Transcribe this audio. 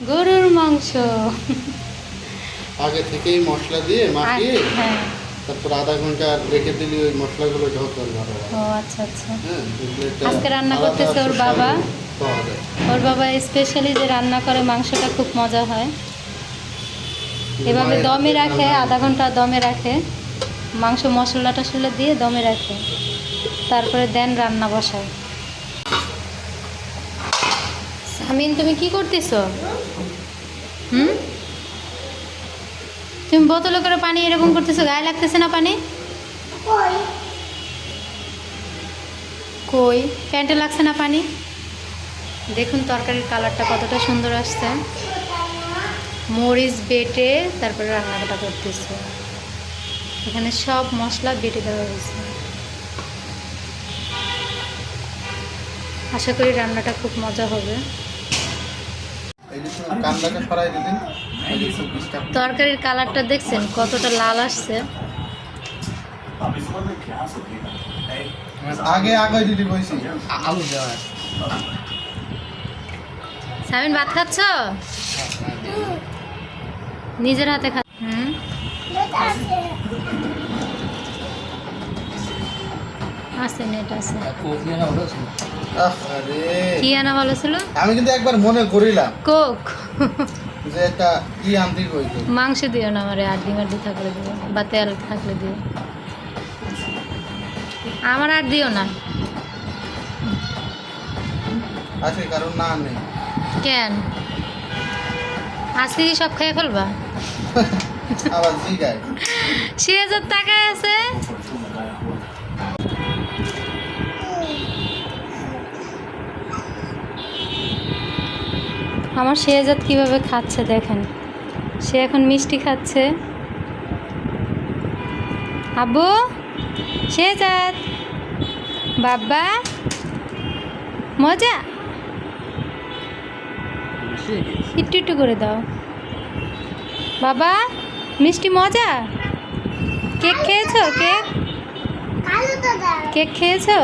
গরুর মাংস আগে থেকেই মশলা দিয়ে মাখিয়ে হ্যাঁ। তারপর আধা ঘন্টা রেখে দিলে ওই মশলাগুলো ঝরঝর ভালো হয়। ও আচ্ছা আচ্ছা। হ্যাঁ, এগুলো একটা আজকে রান্না আলাদা করতেছে ওর সুস্বাদু বাবা। পাওয়া যায়। ওর বাবা স্পেশালি যে রান্না করে মাংসটা খুব মজা হয়। এভাবে মায়ের দমে হাতের রাখে, রান্না আধা ঘন্টা দমে রাখে, মাংস মশলা টশলা দিয়ে দমে রাখে, তারপরে দেন রান্না বসায়। সামিন তুমি কি করতেছো? তুমি বোতলে করে পানি এরকম করতেছো, গায়ে লাগতেছে না পানি? কই প্যান্টে লাগছে না পানি? দেখুন তরকারির কালারটা কতটা সুন্দর আসছে। মরিচ বেটে তারপরে রান্নাটা করতেছে। এখানে সব মশলা বেটে দেওয়া হয়েছে। আশা করি রান্নাটা খুব মজা হবে। এই যে তুমি কান্দাটা সরাই দিতেন, এই যে খুব ডিস্টার্ব। তরকারির কালারটা দেখছেন কতটা লাল আসছে। আগে আগে দিদি কইছি আলু দেওয়া। সামিন ভাত খাচ্ছ? নিজের হাতে খা। আছে নেট আছে। আরে কি আনা ভালো ছিল? আমি কিন্তু একবার মনে করিলাম কোক। যে একটা কি আনতে কইতো। মাংস দিও না আমারে, আড্ডি মাড্ডি থাকলে দিও বা তেল থাকলে দিও, আমার আর দিও না। আছে কারণ না নেই। কেন আজকে কি সব খেয়ে ফেলবা? আবার জিগায়। সে যে তাকায় আছে। আমার শেহজাদ কিভাবে খাচ্ছে দেখেন, সে এখন মিষ্টি খাচ্ছে। আব্বু শেহজাদ বাবা মজা, একটু একটু করে দাও বাবা, মিষ্টি মজা। কেক খেয়েছো? কেক কেক খেয়েছো?